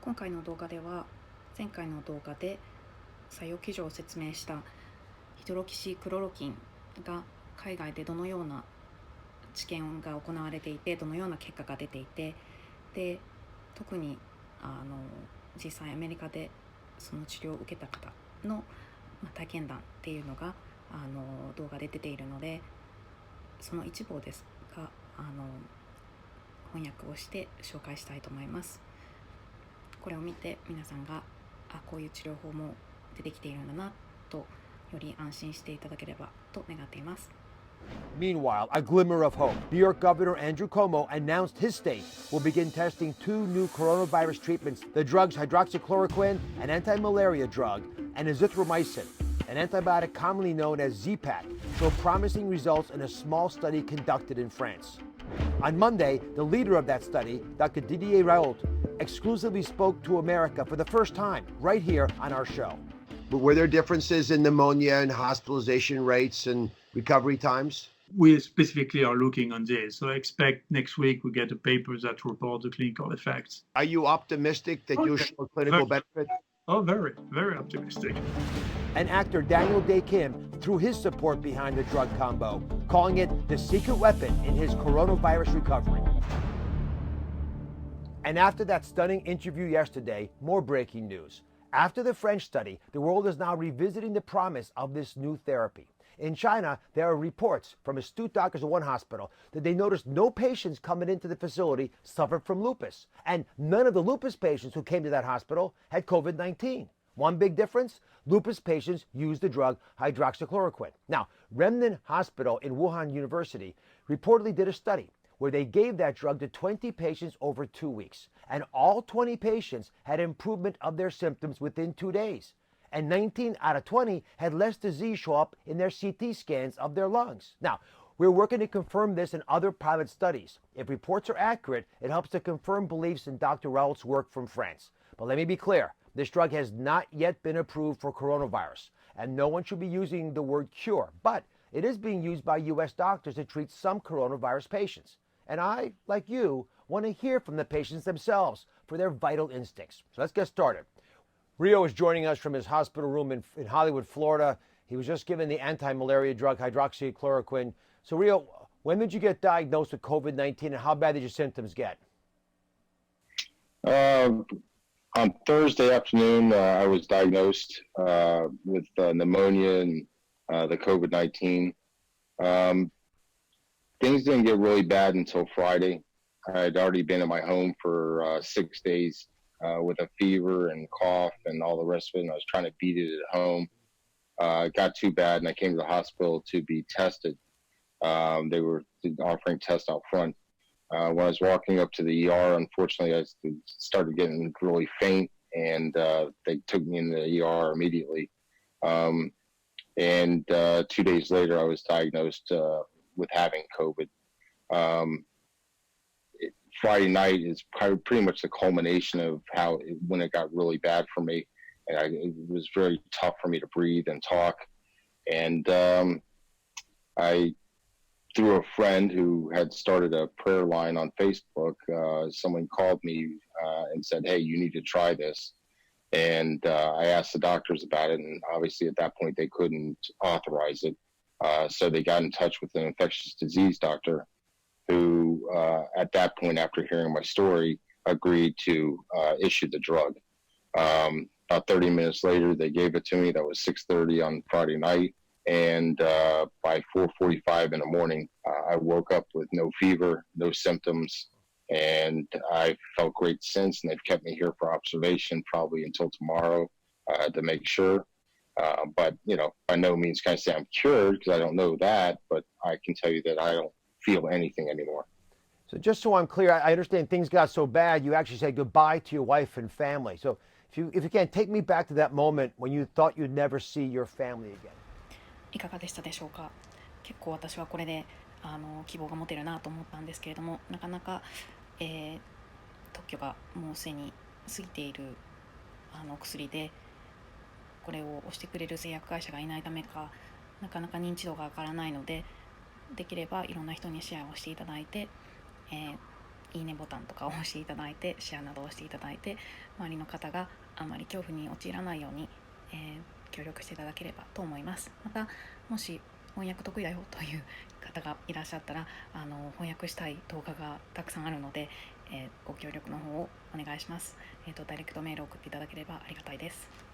今回の動画では前回の動画で作用基準を説明したヒドロキシクロロキンが海外でどのような治験が行われていてどのような結果が出ていて、で特に実際アメリカでその治療を受けた方の体験談っていうのが動画で出ているので、その一部をですが翻訳をして紹介したいと思います。これを見て皆さんがこういう治療法も出てきているんだなとより安心していただければと願っています。Meanwhile, a glimmer of hope. New York Governor Andrew Cuomo announced his state will begin testing two new coronavirus treatments, the drugs hydroxychloroquine, an anti-malaria drug, and azithromycin, an antibiotic commonly known as Z-Pak, showed promising results in a small study conducted in France. On Monday, the leader of that study, Dr. Didier Raoult, exclusively spoke to America for the first time right here on our show. But were there differences in pneumonia and hospitalization rates and recovery times? We specifically are looking on this. So I expect next week we get a paper that reports the clinical effects. Are you optimistic that you'll show clinical benefit? Oh, very, very optimistic. And actor Daniel Day Kim threw his support behind the drug combo, calling it the secret weapon in his coronavirus recovery. And after that stunning interview yesterday, more breaking news. After the French study, the world is now revisiting the promise of this new therapy. In China, there are reports from astute doctors at one hospital that they noticed no patients coming into the facility suffered from lupus, and none of the lupus patients who came to that hospital had COVID-19. One big difference, lupus patients used the drug hydroxychloroquine. Now, Remnen Hospital in Wuhan University reportedly did a study where they gave that drug to 20 patients over 2 weeks, and all 20 patients had improvement of their symptoms within 2 days. And 19 out of 20 had less disease show up in their CT scans of their lungs. Now, we're working to confirm this in other pilot studies. If reports are accurate, it helps to confirm beliefs in Dr. Raoult's work from France. But let me be clear, this drug has not yet been approved for coronavirus, and no one should be using the word cure, but it is being used by U.S. doctors to treat some coronavirus patients. And I, like you, want to hear from the patients themselves for their vital instincts. So let's get started. Rio is joining us from his hospital room in Hollywood, Florida. He was just given the anti-malaria drug hydroxychloroquine. So Rio, when did you get diagnosed with COVID-19 and how bad did your symptoms get? On Thursday afternoon, I was diagnosed with pneumonia and the COVID-19. Things didn't get really bad until Friday. I had already been at my home for 6 days with a fever and cough and all the rest of it, and I was trying to beat it at home. It got too bad, and I came to the hospital to be tested. They were offering tests out front. When I was walking up to the ER, unfortunately, I started getting really faint, and they took me in the ER immediately. And 2 days later, I was diagnosed with having COVID. Friday night is pretty much the culmination of when it got really bad for me, and it was very tough for me to breathe and talk. And I, through a friend who had started a prayer line on Facebook, someone called me and said, "Hey, you need to try this." And I asked the doctors about it, and obviously at that point they couldn't authorize it. So they got in touch with an infectious disease doctor who, at that point, after hearing my story, agreed to issue the drug. About 30 minutes later, they gave it to me. That was 6:30 on Friday night. And by 4:45 in the morning, I woke up with no fever, no symptoms, and I felt great since. And they've kept me here for observation probably until tomorrow to make sure. But, by no means can I say I'm cured because I don't know that, but I can tell you that I don't feel anything anymore. So just so I'm clear, I understand things got so bad, you actually said goodbye to your wife and family. So if you can, take me back to that moment when you thought you'd never see your family again. いかがでしたでしょうか。結構私はこれで希望が持てるなと思ったんですけれども、なかなか、特許がもうすでに過ぎている薬で、これを押してくれる製薬会社がいないためか、なかなか認知度が上がらないので、できればいろんな人にシェアをしていただいて、いいねボタンとかを押していただいて、シェアなどをしていただいて、周りの方があまり恐怖に陥らないように、協力していただければと思います。またもし翻訳得意だよという方がいらっしゃったら、翻訳したい動画がたくさんあるので、ご協力の方をお願いします。ダイレクトメールを送っていただければありがたいです。